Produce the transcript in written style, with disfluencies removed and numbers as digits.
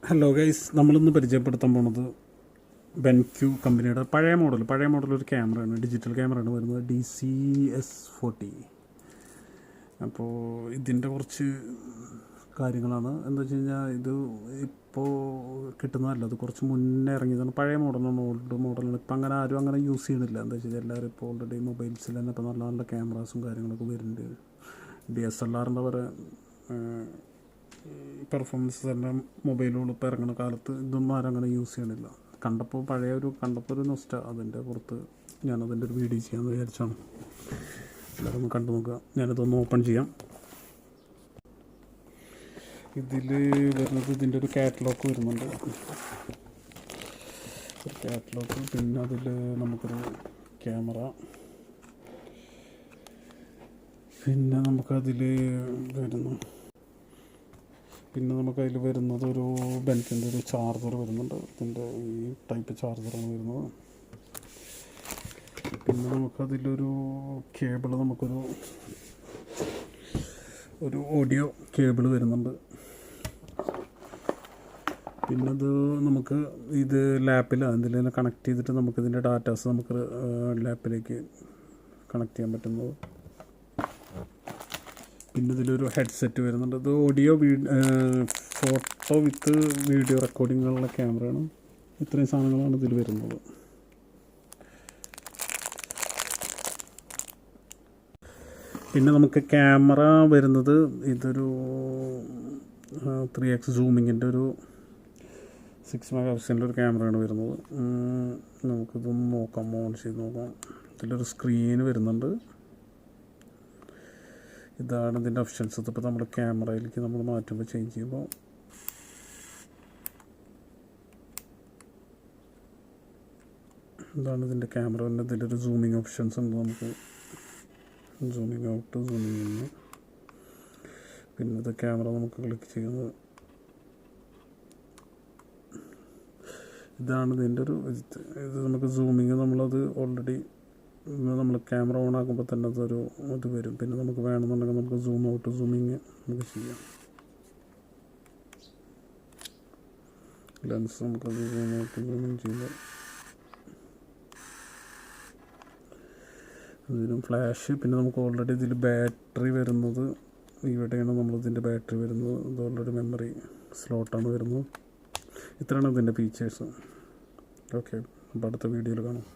Hello guys, നമ്മളിന്ന് പരിചയപ്പെടുത്താൻ പോണത് ബെൻക്യൂ കമ്പനിയുടെ പഴയ മോഡൽ ഒരു ക്യാമറയാണ്, ഡിജിറ്റൽ ക്യാമറയാണ് വരുന്നത്, DCS40. അപ്പോൾ ഇതിൻ്റെ കുറച്ച് കാര്യങ്ങളാണ്. എന്താ വെച്ച് കഴിഞ്ഞാൽ ഇത് ഇപ്പോൾ കിട്ടുന്നതല്ല, അത് കുറച്ച് മുന്നേ ഇറങ്ങിയതാണ്. പഴയ മോഡലാണ്, ഓൾഡ് മോഡലാണ്. ഇപ്പം അങ്ങനെ ആരും അങ്ങനെ യൂസ് ചെയ്യണില്ല. എന്താ വെച്ച് കഴിഞ്ഞാൽ എല്ലാവരും ഇപ്പോൾ ഓൾറെഡി മൊബൈൽസിൽ തന്നെ ഇപ്പോൾ നല്ല നല്ല ക്യാമറാസും കാര്യങ്ങളൊക്കെ വരുന്നുണ്ട്. DSLRൻ്റെ വരെ പെർഫോമൻസ് തന്നെ മൊബൈലുകൾ ഇപ്പോൾ ഇറങ്ങുന്ന കാലത്ത് ഇതൊന്നും ആരും അങ്ങനെ യൂസ് ചെയ്യണില്ല. കണ്ടപ്പോൾ ഒരു നൊസ്റ്റ, അതിൻ്റെ പുറത്ത് ഞാനതിൻ്റെ ഒരു വീഡിയോ ചെയ്യാമെന്ന് വിചാരിച്ചാണ്. എല്ലാവരും ഒന്ന് കണ്ടു നോക്കുക. ഞാനിതൊന്ന് ഓപ്പൺ ചെയ്യാം. ഇതിൽ വരുന്നത് ഇതിൻ്റെ ഒരു കാറ്റലോഗ് വരുന്നുണ്ട്, ഒരു കാറ്റലോഗ്. പിന്നെ അതിൽ നമുക്കൊരു ക്യാമറ, പിന്നെ നമുക്കതിൽ വരുന്നത് ഒരു ബെൻക്കിൻ്റെ ഒരു ചാർജർ വരുന്നുണ്ട്. ഇതിൻ്റെ ഈ ടൈപ്പ് ചാർജറാണ് വരുന്നത്. പിന്നെ നമുക്കതിലൊരു കേബിൾ, ഒരു ഓഡിയോ കേബിൾ വരുന്നുണ്ട്. പിന്നെ ഇത് ലാപ്പിലാണ്, ഇതിൽ തന്നെ കണക്ട് ചെയ്തിട്ട് നമുക്കിതിൻ്റെ ഡാറ്റാസ് നമുക്ക് ലാപ്പിലേക്ക് കണക്ട് ചെയ്യാൻ പറ്റുന്നത്. പിന്നെ ഇതിലൊരു ഹെഡ്സെറ്റ് വരുന്നുണ്ട്. ഇത് ഫോട്ടോ വിത്ത് വീഡിയോ റെക്കോർഡിങ്ങുള്ള ക്യാമറയാണ്. ഇത്രയും സാധനങ്ങളാണ് ഇതിൽ വരുന്നത്. പിന്നെ നമുക്ക് ക്യാമറ വരുന്നത് ഇതൊരു 3x സൂമിങ്ങിൻ്റെ ഒരു 6 മെഗാപിക്സലിൻ്റെ ഒരു ക്യാമറയാണ് വരുന്നത്. നമുക്കിതൊന്ന് നോക്കാം, ഓൺ ചെയ്ത് നോക്കാം. ഇതിലൊരു സ്ക്രീൻ വരുന്നുണ്ട്. ഇതാണ് ഇതിൻ്റെ ഓപ്ഷൻസ്. ഇതിപ്പോൾ നമ്മൾ ക്യാമറയിലേക്ക് നമ്മൾ മാറ്റുമ്പോൾ ചേഞ്ച് ചെയ്യുമ്പോൾ ഇതാണ് ഇതിൻ്റെ ക്യാമറ. പിന്നെ ഇതിലൊരു സൂമിങ് ഓപ്ഷൻസ് ഉണ്ട്. നമുക്ക് സൂമിങ് ഔട്ട്, സൂമിങ് ഇന്ന്. പിന്നെ ഇത് ക്യാമറ നമുക്ക് ക്ലിക്ക് ചെയ്യുന്നത്. ഇതാണ് ഇതിൻ്റെ ഒരു ഇത് നമുക്ക് സൂമിങ്, നമ്മളത് ഓൾറെഡി നമ്മൾ ക്യാമറ ഓൺ ആക്കുമ്പോൾ തന്നെ ഇത് വരും. പിന്നെ നമുക്ക് വേണമെന്നുണ്ടെങ്കിൽ നമുക്ക് സൂം ഔട്ട്, സൂമിങ് നമുക്ക് ചെയ്യാം. ലെൻസ് നമുക്കത് സൂം ഔട്ട്, സൂമിങ് ചെയ്യുമ്പോൾ ഇതിനും ഫ്ലാഷ്. പിന്നെ നമുക്ക് ഓൾറെഡി ഇതിൽ ബാറ്ററി വരുന്നത് ഇവിടെയാണ്. നമ്മളിതിൻ്റെ ബാറ്ററി വരുന്നത്, ഇത് ഓൾറെഡി മെമ്മറി സ്ലോട്ടാണ് വരുന്നത്. ഇത്രയാണ് ഇതിൻ്റെ ഫീച്ചേഴ്സ്. ഓക്കെ, അപ്പോൾ അടുത്ത വീഡിയോയിൽ കാണാം.